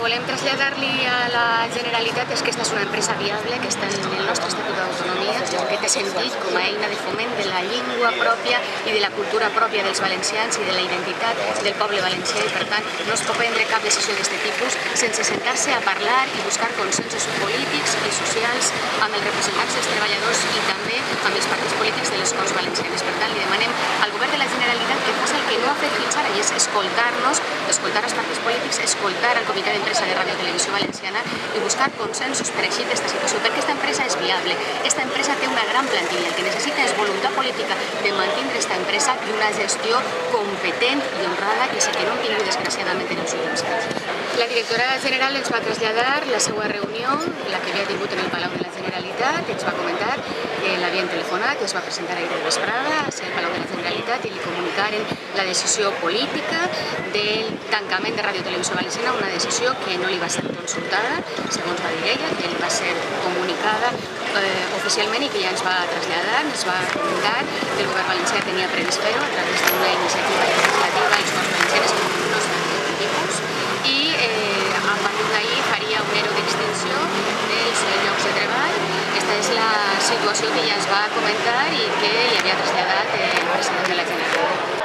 volem traslladar-li a la Generalitat és que aquesta és una empresa viable que està en el nostre Estatut d'Autonomia, que té sentit com a eina de foment de la llengua pròpia i de la cultura pròpia dels valencians i de la identitat del poble valencià, i per tant no es pot prendre cap decisió d'aquest tipus sense sentar-se a parlar i buscar consensos polítics i socials amb els representants dels treballadors i també amb els partits polítics de les Corts Valencianes. Per tant, li demanem al Govern de la Generalitat que faci el que no ha fet fins ara, i és escoltar-nos, escoltar els partits polítics, escoltar el Comitè d'Empresa de Ràdio i Televisió Valenciana i buscar consensos per eixir d'esta situació, perquè aquesta empresa és viable, aquesta empresa té una gran plantilla, el que necessita és voluntat política de mantenir aquesta empresa i una gestió competent i honrada, que és el que no hem tingut desgraciadament en els últims anys. La directora general ens va traslladar la seva reunió, la que havia tingut en el Palau de la Generalitat, ens va comentar que l'havien telefonat, es va presentar ahir de vesprada al Palau de la Generalitat i li comunicaren la decisió política del tancament de Ràdio Televisió Valenciana, una decisió que no li va ser consultada, segons va dir ella, que li va ser comunicada oficialment i que ja ens va traslladar, ens va comunicar que el govern valencià tenia previst fer-ho a través d'una iniciativa legislativa a les Corts Valencianes que no s'ha fet tipus, i a partir d'ahir faria un ERO d'extinció dels llocs de treball. Aquesta és la situació que ja ens va comentar i que li havia traslladat el president de la Generalitat.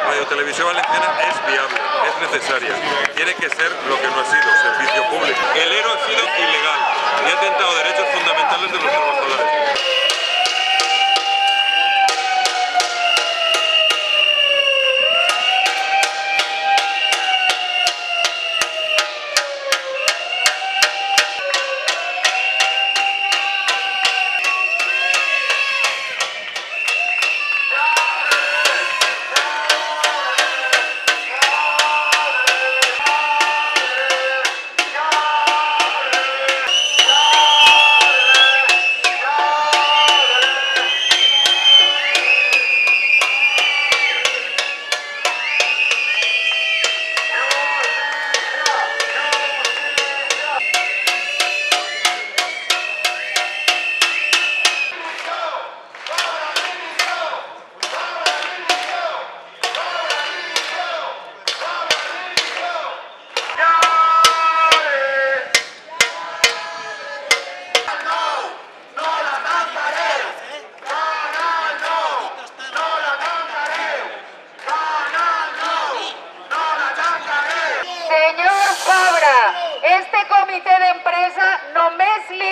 Radio Televisión Valenciana es viable, es necesaria, tiene que ser lo que no ha sido, servicio público. El ERO ha sido ilegal y ha atentado derechos fundamentales de los trabajadores. Senyor Fabra, este comitè d'empresa només li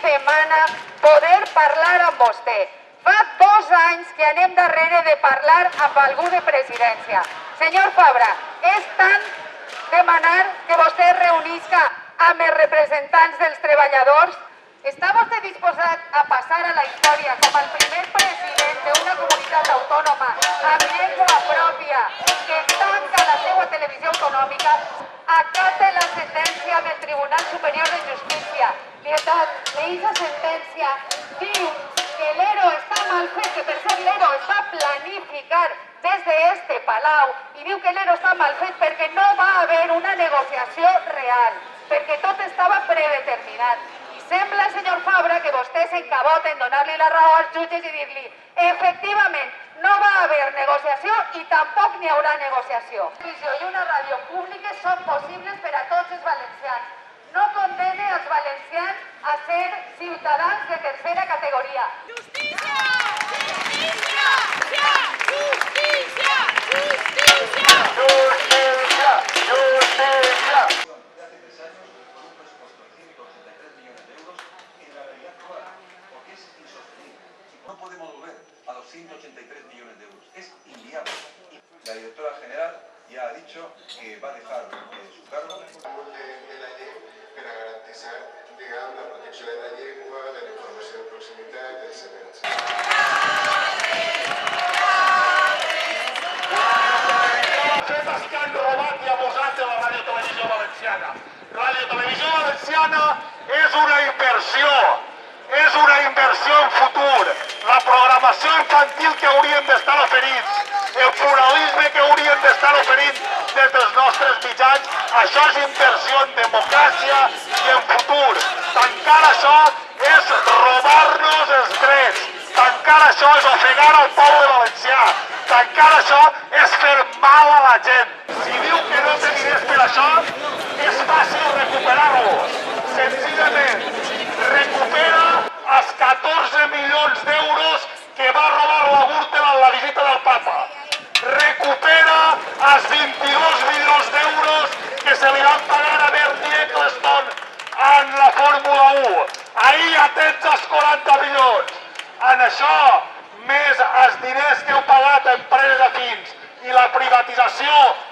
demana poder parlar amb vostè. Fa 2 anys que anem darrere de parlar amb algú de presidència. Senyor Fabra, és tant demanar que vostè es reunisca amb els representants dels treballadors? Està vostè disposat a passar a la història com el primer president d'una comunitat autònoma amb llengua pròpia que tanca la seva televisió autonòmica, acata la sentència del Tribunal Superior de Justícia? Aquesta sentència diu que l'ERO està mal fet, que per cert l'ERO es va planificar des d'este Palau, i diu que l'ERO està mal fet perquè no va haver una negociació real, perquè tot estava predeterminat. Sembla, senyor Fabra, que vostè s'encabota en donar-li la raó als jutges i dir-li efectivament, no va haver negociació i tampoc n'hi haurà negociació. Una televisió i una ràdio públiques són possibles per a tots els valencians. No condemne els valencians a ser ciutadans de tercera categoria. Justícia! Justícia! Justícia! Justícia! Justícia! Justícia! No podemos volver a los 183 millones de euros. Es inviable. La directora general ya ha dicho que va a dejar su cargo. De la llei per a garantir, diguem, la protecció de la llengua, de la informació de proximitat, etc. Vostès que han robat i abusat de la Ràdio Televisió Valenciana. Ràdio Televisió Valenciana és una inversió. És una inversió en futur. La programació infantil que hauríem d'estar oferint el pluralisme que hauríem d'estar oferint des dels nostres mitjans. Això és inversió en democràcia i en futur. Tancar això és robar-nos els drets. Tancar això és ofegar el poble valencià. Tancar això és fer mal a la gent. Si diu que no té diners per això, és fàcil recuperar-lo. Senzillament, recupera els 14 milions d'euros que va robar la Gürtel en la visita del Papa. Recupera els 22 milions d'euros que se li van pagar a Bernie Ecclestone en la Fórmula 1. Ahir ja tens els 40 milions. En això, més els diners que heu pagat a empreses afins i la privatització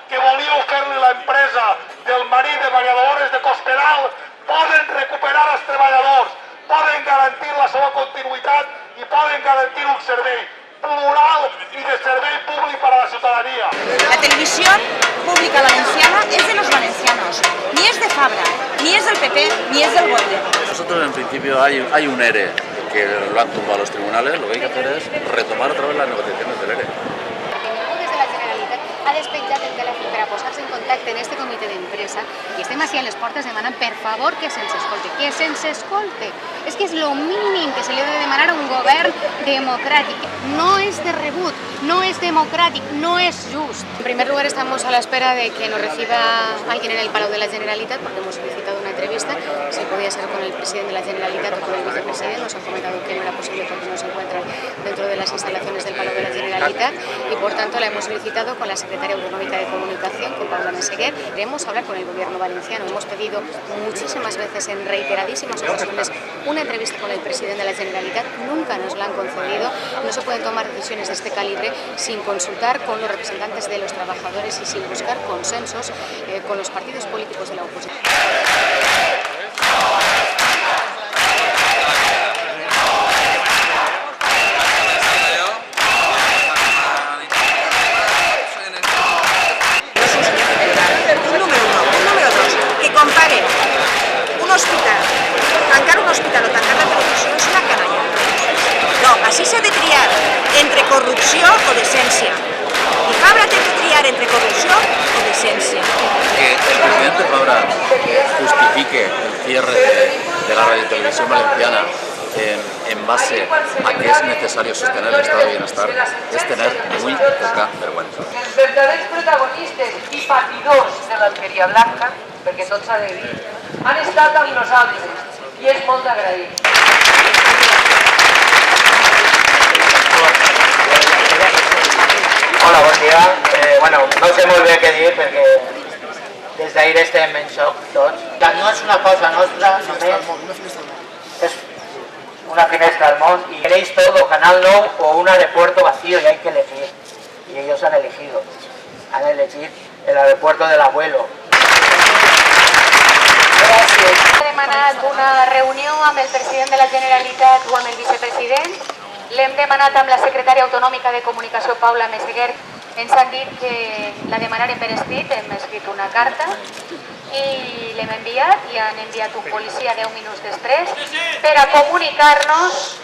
que volíeu fer-li l'empresa del marit de Maria Dolores de Cospedal, poden recuperar els treballadors, poden garantir la seva continuïtat i poden garantir un servei plural y de servei públic para la ciudadanía. La televisión pública valenciana es de los valencianos, ni es de Fabra, ni es del PP, ni es del gobierno. Nosotros en principio hay un ERE que lo han tumbado los tribunales, lo que hay que hacer es retomar otra vez las negociaciones del ERE. Des de la Generalitat ha despenjat el telèfon per a posar-se en contacte en este comitè d'empresa i estem així a les portes demanant per favor que se'ns escolte, que se'ns escolte. És que és lo mínim que se li ha de demanar a un govern democràtic. No és de rebut, no es democrático, no es justo. En primer lugar, estamos a la espera de que nos reciba alguien en el Palau de la Generalitat, porque hemos solicitado una entrevista, si podía ser con el presidente de la Generalitat o con el vicepresidente. Nos han comentado que no era posible porque no se encuentran dentro de las instalaciones del Palau de la Generalitat y por tanto la hemos solicitado con la secretaria autonómica de Comunicación, con Paula Meseguer. Queremos hablar con el gobierno valenciano. Hemos pedido muchísimas veces, en reiteradísimas ocasiones, una entrevista con el presidente de la Generalitat. Nunca nos la han concedido. No se pueden tomar decisiones de este calibre sin consultar con los representantes de los trabajadores y sin buscar consensos con los partidos políticos de la oposición. Que comparen un hospital, tancar un hospital o tancar la televisió és una canalla. No, així s'ha de triar entre corrupció o decència. Y Fabra té que triar entre corrupció o decència. Que el presidente Fabra justifique el cierre de la radiotelevisión valenciana en base a que es necesario sostener el estado de bienestar es tener muy poca vergüenza. Els verdaders protagonistes i patidors de l'alqueria blanca, perquè tot s'ha de dir, han estat amb nosaltres i és molt d'agrair. Hola, bon dia. Bueno, no sé molt bé què dir perquè des d'ahir estem en xoc tots. No és una cosa nostra, només és una finestra al món y queréis todo, Canal 9 o un aeropuerto vacío y hay que elegir. Y ellos han elegido. Han elegido el aeropuerto del abuelo. Gràcies. He demanat una reunió amb el president de la Generalitat o amb el vicepresident. L'hem demanat amb la secretària autonòmica de Comunicació, Paula Meseguer. Ens han dit que la demanarem per escrit, hem escrit una carta i l'hem enviat i han enviat un policia 10 minuts després per a comunicar-nos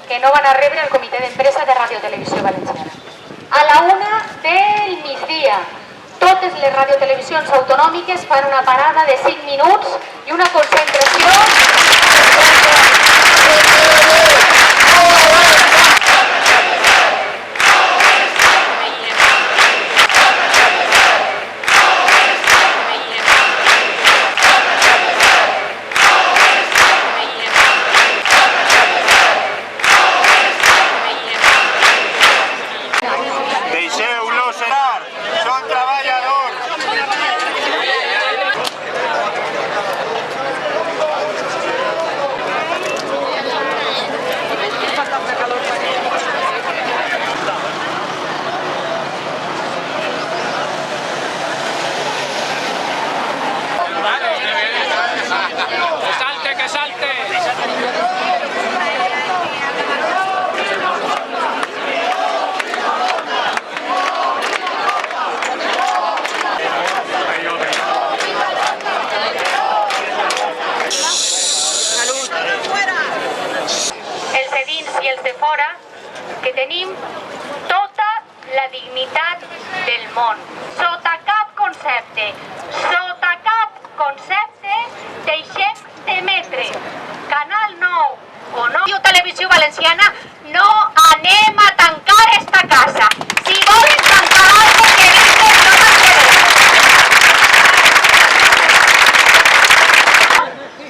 que no van a rebre el comitè d'empresa de Radiotelevisió Valenciana. A la 1 del migdia, totes les radiotelevisions autonòmiques fan una parada de 5 minuts i una concentració. Deixeu-los anar, són treballadors. Que salte. Els de dins i els de fora, que tenim tota la dignitat del món. Sota cap concepte, deixem d'emetre Canal 9 o no Televisió Valenciana, no anem a tancar esta casa. Si volen tancar algo que dicen, no tanquem.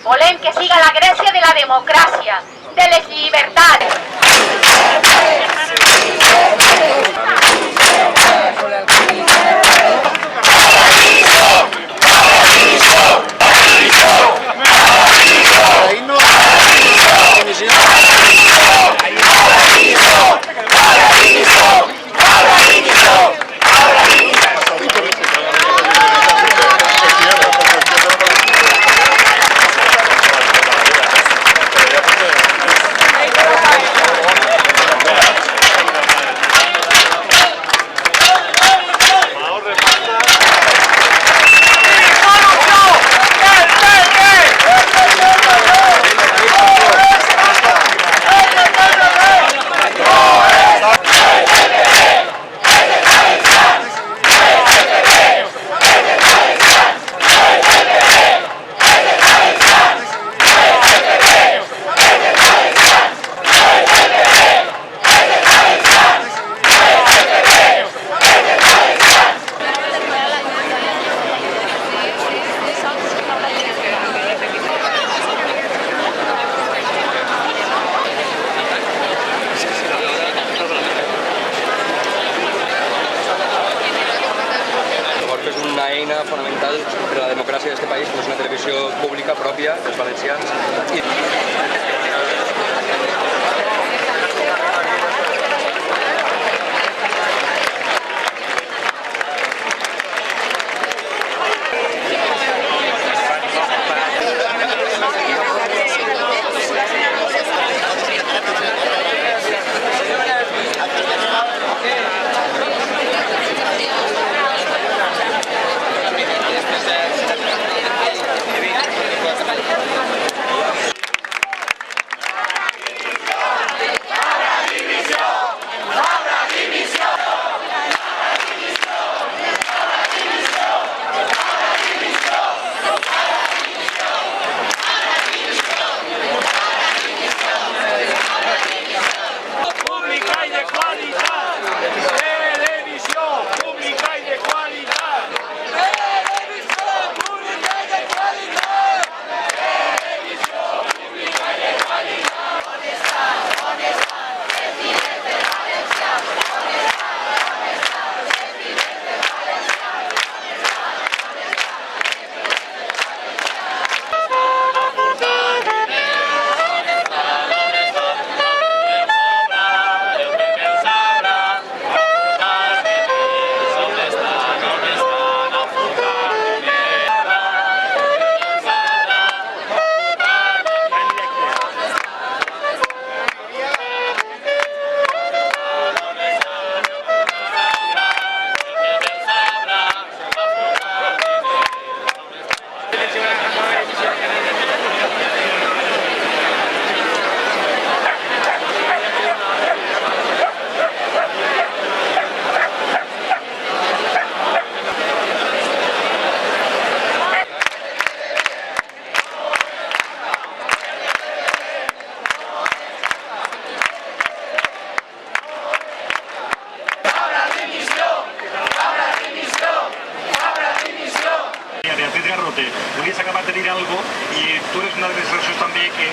Volem que siga la Grècia de la democràcia, de les llibertats. Una eina fonamental per a la democràcia d'aquest país, que és una televisió pública pròpia dels valencians. Hauries acabat de dir alguna cosa i tu eres una de les razones també que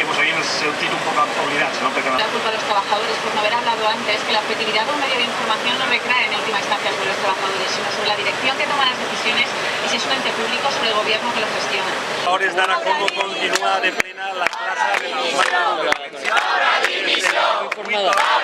vos habían sentido un poco oblidados, ¿no? La culpa de los trabajadores por no haber hablado antes, que la objetividad de un medio de información no recae en última instancia sobre los trabajadores, sino sobre la dirección que toma las decisiones y si es un ente público sobre el gobierno que lo gestiona. Ahora es Dana cómo continúa de plena la plaza de la Humana.